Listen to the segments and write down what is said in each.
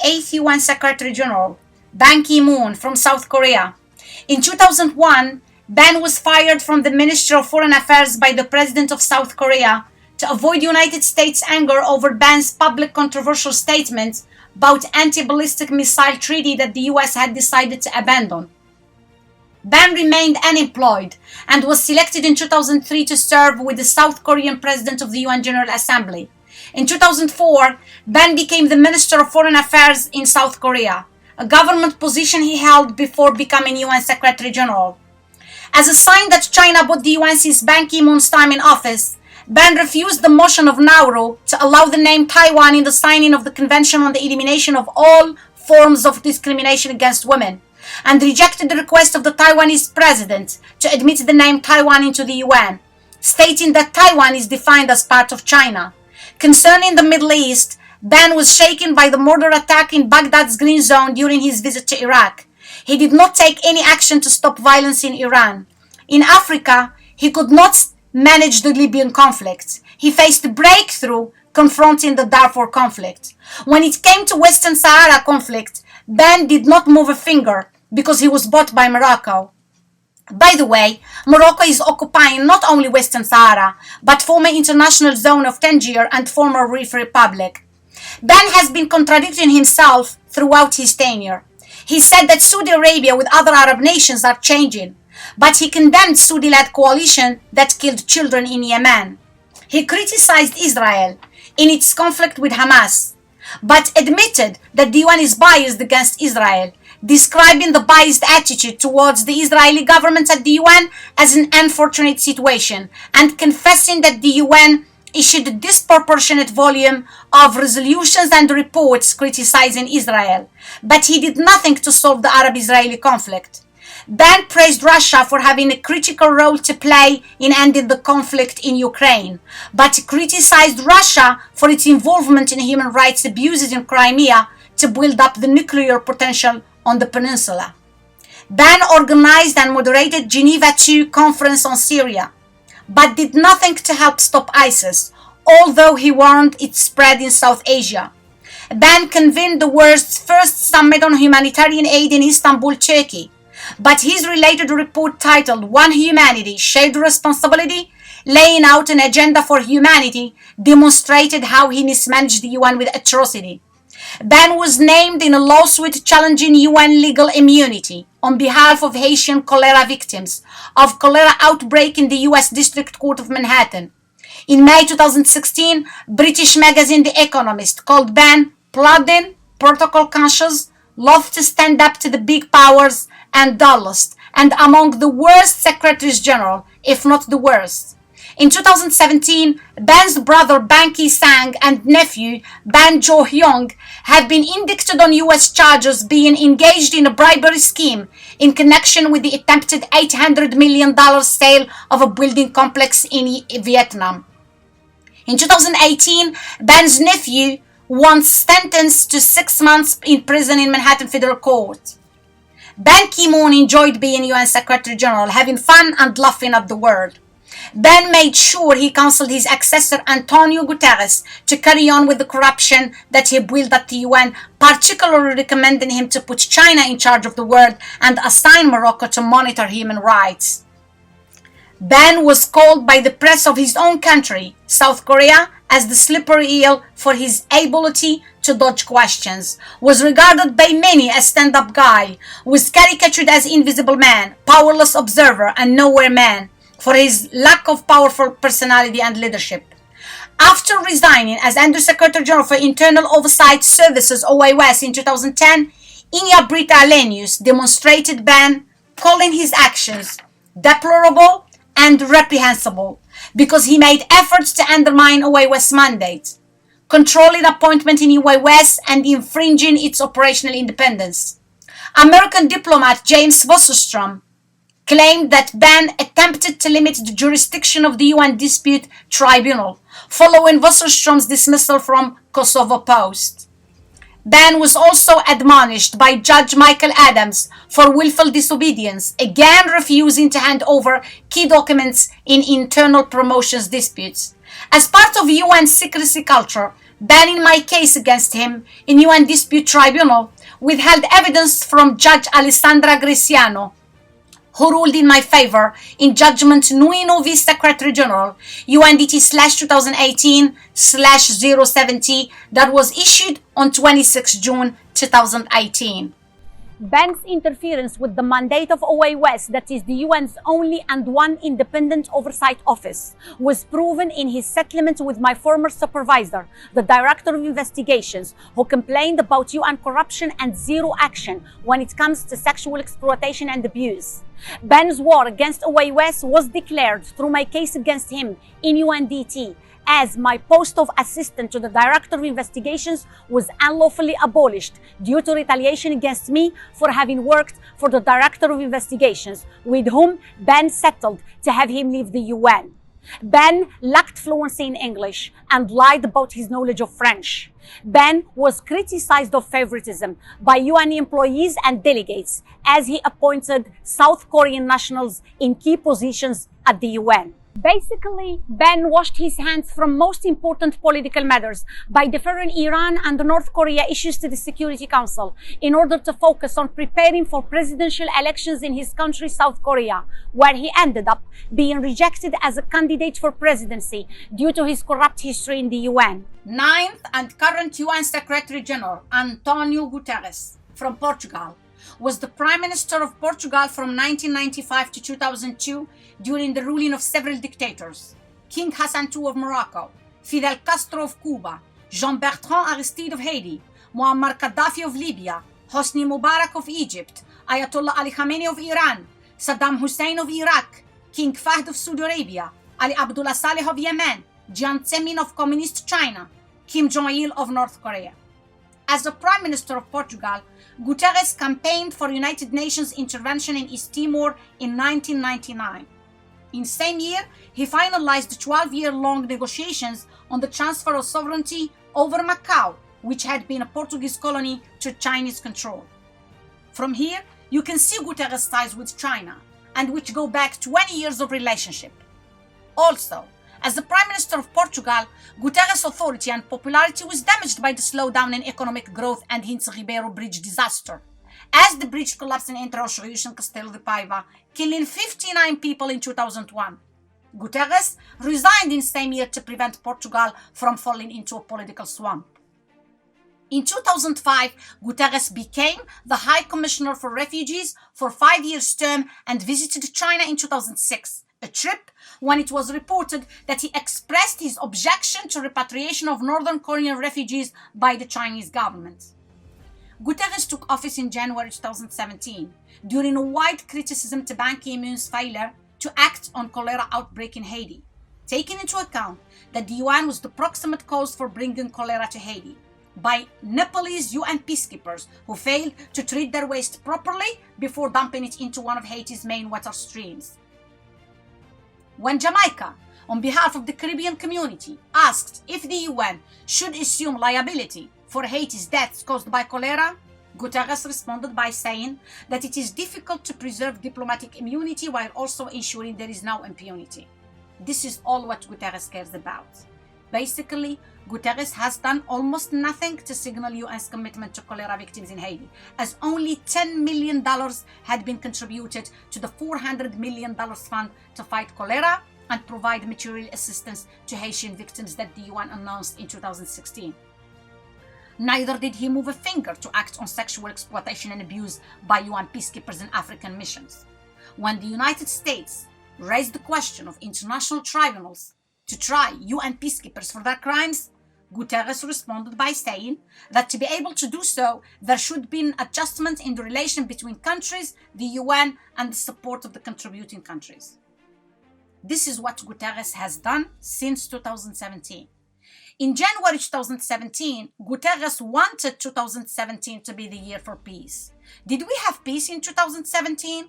8th UN Secretary General, Ban Ki-moon, from South Korea. In 2001, Ban was fired from the Ministry of Foreign Affairs by the President of South Korea to avoid United States anger over Ban's public controversial statement about anti-ballistic missile treaty that the US had decided to abandon. Ban remained unemployed and was selected in 2003 to serve with the South Korean President of the UN General Assembly. In 2004, Ban became the Minister of Foreign Affairs in South Korea, a government position he held before becoming UN Secretary General. As a sign that China bought the UN since Ban Ki-moon's time in office, Ban refused the motion of Nauru to allow the name Taiwan in the signing of the Convention on the Elimination of All Forms of Discrimination Against Women, and rejected the request of the Taiwanese president to admit the name Taiwan into the UN, stating that Taiwan is defined as part of China. Concerning the Middle East, Ban was shaken by the murder attack in Baghdad's Green Zone during his visit to Iraq. He did not take any action to stop violence in Iran. In Africa, he could not manage the Libyan conflict. He faced a breakthrough confronting the Darfur conflict. When it came to Western Sahara conflict, Ban did not move a finger because he was bought by Morocco. By the way, Morocco is occupying not only Western Sahara, but former international zone of Tangier and former Rif Republic. Ban has been contradicting himself throughout his tenure. He said that Saudi Arabia with other Arab nations are changing, but he condemned Saudi-led coalition that killed children in Yemen. He criticized Israel in its conflict with Hamas, but admitted that the UN is biased against Israel, describing the biased attitude towards the Israeli government at the UN as an unfortunate situation, and confessing that the UN issued a disproportionate volume of resolutions and reports criticizing Israel, but he did nothing to solve the Arab-Israeli conflict. Ban praised Russia for having a critical role to play in ending the conflict in Ukraine, but criticized Russia for its involvement in human rights abuses in Crimea to build up the nuclear potential on the peninsula. Ban organized and moderated Geneva II conference on Syria, but did nothing to help stop ISIS, although he warned its spread in South Asia. Ban convened the world's first summit on humanitarian aid in Istanbul, Turkey, but his related report titled One Humanity, Shared Responsibility, laying out an agenda for humanity, demonstrated how he mismanaged the UN with atrocity. Ban was named in a lawsuit challenging UN legal immunity on behalf of Haitian cholera victims of cholera outbreak in the US District Court of Manhattan. In May 2016, British magazine The Economist called Ban plodding, protocol conscious, loath to stand up to the big powers, and dullest, and among the worst secretaries general, if not the worst. In 2017, Ban's brother Ban Ki-sang and nephew Ban Jo-hyung have been indicted on US charges being engaged in a bribery scheme in connection with the attempted $800 million sale of a building complex in Vietnam. In 2018, Ban's nephew was sentenced to 6 months in prison in Manhattan Federal Court. Ban Ki-moon enjoyed being UN Secretary General, having fun and laughing at the world. Ban made sure he counseled his successor Antonio Guterres to carry on with the corruption that he built at the UN, particularly recommending him to put China in charge of the world and assign Morocco to monitor human rights. Ban was called by the press of his own country, South Korea, as the slippery eel for his ability to dodge questions, was regarded by many as stand-up guy, was caricatured as invisible man, powerless observer, and nowhere man, for his lack of powerful personality and leadership. After resigning as Undersecretary General for Internal Oversight Services OIS in 2010, Inya Brita Alenius demonstrated Ban, calling his actions deplorable and reprehensible because he made efforts to undermine OIS mandate, controlling appointment in OIS and infringing its operational independence. American diplomat James Wasserstrom claimed that Ban attempted to limit the jurisdiction of the UN Dispute Tribunal, following Wasserstrom's dismissal from Kosovo Post. Ban was also admonished by Judge Michael Adams for willful disobedience, again refusing to hand over key documents in internal promotions disputes. As part of UN secrecy culture, banning my case against him in UN Dispute Tribunal, withheld evidence from Judge Alessandra Greciano, who ruled in my favor in Judgment Nouinou v. Secretary General, UNDT/2018/070, that was issued on 26 June 2018. Ben's interference with the mandate of OAS, that is the UN's only and one independent oversight office, was proven in his settlement with my former supervisor, the Director of Investigations, who complained about UN corruption and zero action when it comes to sexual exploitation and abuse. Ben's war against OAS was declared through my case against him in UNDT, as my post of assistant to the Director of Investigations was unlawfully abolished due to retaliation against me for having worked for the Director of Investigations, with whom Ben settled to have him leave the UN. Ben lacked fluency in English and lied about his knowledge of French. Ben was criticized of favoritism by UN employees and delegates as he appointed South Korean nationals in key positions at the UN. Basically, Ben washed his hands from most important political matters by deferring Iran and North Korea issues to the Security Council in order to focus on preparing for presidential elections in his country, South Korea, where he ended up being rejected as a candidate for presidency due to his corrupt history in the UN. Ninth and current UN Secretary General António Guterres from Portugal was the Prime Minister of Portugal from 1995 to 2002 during the ruling of several dictators: King Hassan II of Morocco, Fidel Castro of Cuba, Jean-Bertrand Aristide of Haiti, Muammar Gaddafi of Libya, Hosni Mubarak of Egypt, Ayatollah Ali Khamenei of Iran, Saddam Hussein of Iraq, King Fahd of Saudi Arabia, Ali Abdullah Saleh of Yemen, Jiang Zemin of Communist China, Kim Jong-il of North Korea. As the Prime Minister of Portugal, Guterres campaigned for United Nations intervention in East Timor in 1999. In the same year, he finalized the 12-year-long negotiations on the transfer of sovereignty over Macau, which had been a Portuguese colony, to Chinese control. From here, you can see Guterres' ties with China, and which go back 20 years of relationship. Also, as the Prime Minister of Portugal, Guterres' authority and popularity was damaged by the slowdown in economic growth and hence Ribeiro Bridge disaster, as the bridge collapsed in Entre-Rios and Castelo de Paiva, killing 59 people in 2001. Guterres resigned in the same year to prevent Portugal from falling into a political swamp. In 2005, Guterres became the High Commissioner for Refugees for a 5-year term and visited China in 2006. A trip when it was reported that he expressed his objection to repatriation of Northern Korean refugees by the Chinese government. Guterres took office in January 2017 during a wide criticism to Ban Ki-moon's failure to act on cholera outbreak in Haiti, taking into account that the UN was the proximate cause for bringing cholera to Haiti by Nepalese UN peacekeepers who failed to treat their waste properly before dumping it into one of Haiti's main water streams. When Jamaica, on behalf of the Caribbean community, asked if the UN should assume liability for Haiti's deaths caused by cholera, Guterres responded by saying that it is difficult to preserve diplomatic immunity while also ensuring there is no impunity. This is all what Guterres cares about. Basically, Guterres has done almost nothing to signal UN's commitment to cholera victims in Haiti, as only $10 million had been contributed to the $400 million fund to fight cholera and provide material assistance to Haitian victims that the UN announced in 2016. Neither did he move a finger to act on sexual exploitation and abuse by UN peacekeepers in African missions. When the United States raised the question of international tribunals to try UN peacekeepers for their crimes, Guterres responded by saying that to be able to do so, there should be an adjustment in the relation between countries, the UN, and the support of the contributing countries. This is what Guterres has done since 2017. In January 2017, Guterres wanted 2017 to be the year for peace. Did we have peace in 2017?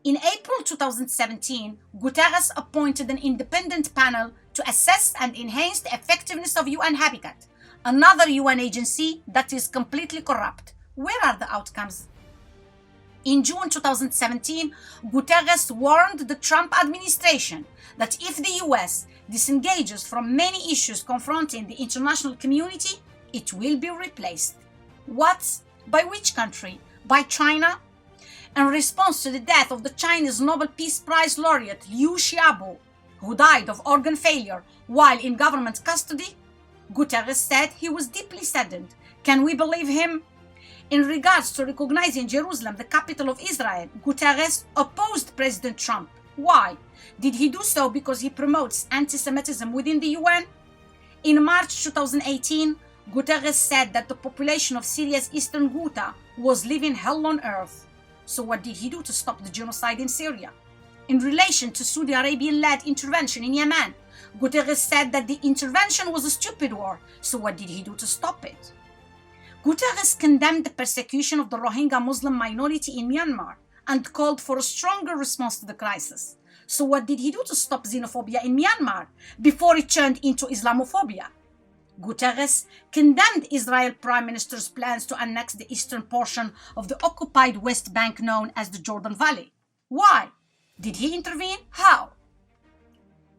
In April 2017, Guterres appointed an independent panel to assess and enhance the effectiveness of UN Habitat, another UN agency that is completely corrupt. Where are the outcomes? In June 2017, Guterres warned the Trump administration that if the US disengages from many issues confronting the international community, it will be replaced. What? By which country? By China? In response to the death of the Chinese Nobel Peace Prize laureate Liu Xiaobo, who died of organ failure while in government custody, Guterres said he was deeply saddened. Can we believe him? In regards to recognizing Jerusalem, the capital of Israel, Guterres opposed President Trump. Why? Did he do so because he promotes anti-Semitism within the UN? In March 2018, Guterres said that the population of Syria's eastern Ghouta was living hell on earth. So what did he do to stop the genocide in Syria? In relation to Saudi Arabian-led intervention in Yemen, Guterres said that the intervention was a stupid war. So what did he do to stop it? Guterres condemned the persecution of the Rohingya Muslim minority in Myanmar and called for a stronger response to the crisis. So what did he do to stop xenophobia in Myanmar before it turned into Islamophobia? Guterres condemned Israel Prime Minister's plans to annex the eastern portion of the occupied West Bank known as the Jordan Valley. Why? Did he intervene? How?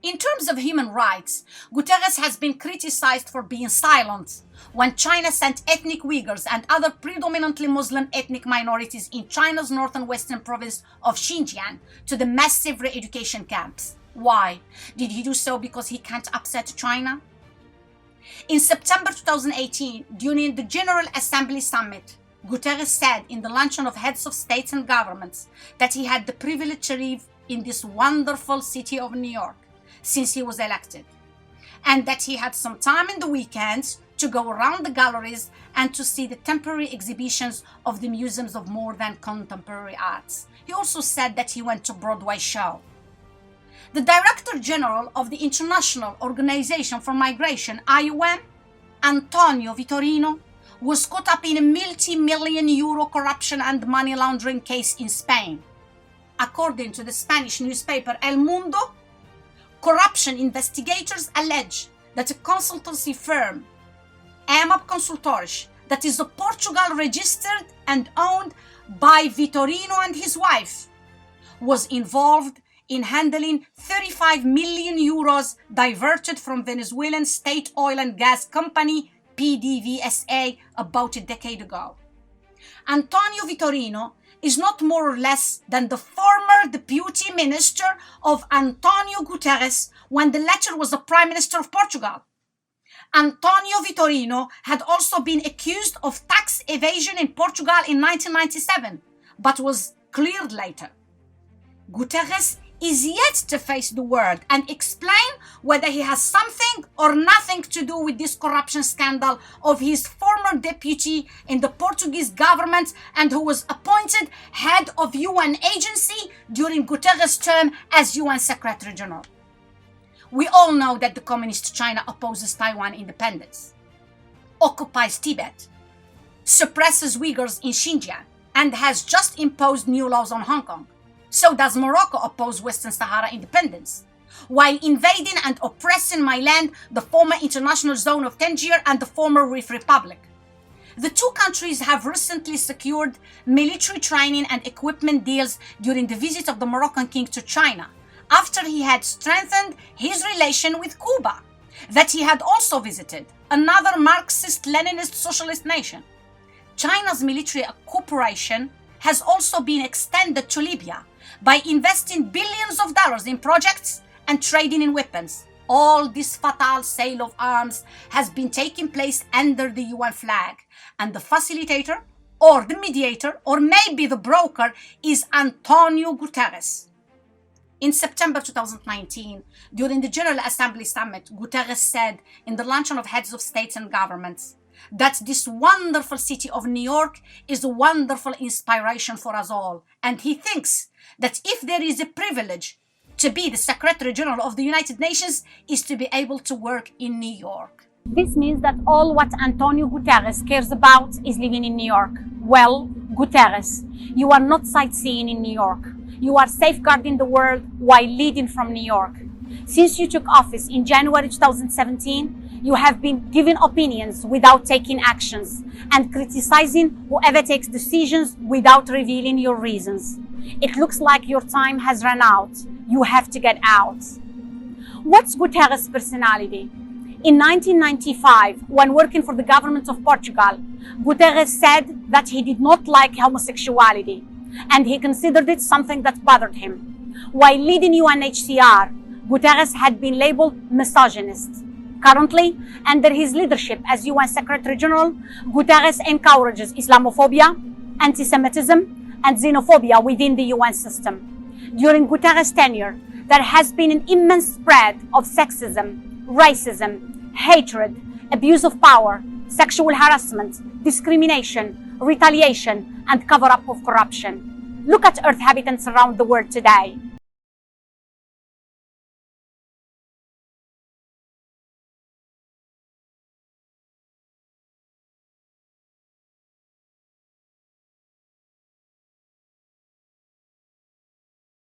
In terms of human rights, Guterres has been criticized for being silent when China sent ethnic Uyghurs and other predominantly Muslim ethnic minorities in China's northern western province of Xinjiang to the massive re-education camps. Why? Did he do so because he can't upset China? In September 2018, during the General Assembly Summit, Guterres said in the luncheon of heads of states and governments that he had the privilege to live in this wonderful city of New York since he was elected, and that he had some time in the weekends to go around the galleries and to see the temporary exhibitions of the museums of more than contemporary arts. He also said that he went to a Broadway show. The Director General of the International Organization for Migration, IOM, Antonio Vitorino, was caught up in a multi-million euro corruption and money laundering case in Spain. According to the Spanish newspaper El Mundo, corruption investigators allege that a consultancy firm, AMAP Consultores, that is a Portugal registered and owned by Vitorino and his wife, was involved in handling 35 million euros diverted from Venezuelan state oil and gas company PDVSA about a decade ago. Antonio Vitorino is not more or less than the former deputy minister of Antonio Guterres when the latter was the Prime Minister of Portugal. Antonio Vitorino had also been accused of tax evasion in Portugal in 1997, but was cleared later. Guterres is yet to face the world and explain whether he has something or nothing to do with this corruption scandal of his former deputy in the Portuguese government and who was appointed head of UN agency during Guterres' term as UN Secretary General. We all know that the Communist China opposes Taiwan independence, occupies Tibet, suppresses Uyghurs in Xinjiang, and has just imposed new laws on Hong Kong. So does Morocco oppose Western Sahara independence, while invading and oppressing my land, the former international zone of Tangier and the former Reef Republic. The two countries have recently secured military training and equipment deals during the visit of the Moroccan king to China, after he had strengthened his relation with Cuba, that he had also visited, another Marxist-Leninist socialist nation. China's military cooperation has also been extended to Libya by investing billions of dollars in projects and trading in weapons. All this fatal sale of arms has been taking place under the UN flag, and the facilitator, or the mediator, or maybe the broker is Antonio Guterres. In September 2019, during the General Assembly Summit, Guterres said in the luncheon of heads of states and governments that this wonderful city of New York is a wonderful inspiration for us all. And he thinks that if there is a privilege to be the Secretary General of the United Nations, is to be able to work in New York. This means that all what Antonio Guterres cares about is living in New York. Well, Guterres, you are not sightseeing in New York. You are safeguarding the world while leading from New York. Since you took office in January 2017, You have been giving opinions without taking actions and criticizing whoever takes decisions without revealing your reasons. It looks like your time has run out. You have to get out. What's Guterres' personality? In 1995, when working for the government of Portugal, Guterres said that he did not like homosexuality and he considered it something that bothered him. While leading UNHCR, Guterres had been labeled misogynist. Currently, under his leadership as UN Secretary General, Guterres encourages Islamophobia, anti-Semitism, and xenophobia within the UN system. During Guterres' tenure, there has been an immense spread of sexism, racism, hatred, abuse of power, sexual harassment, discrimination, retaliation, and cover-up of corruption. Look at Earth habitants around the world today.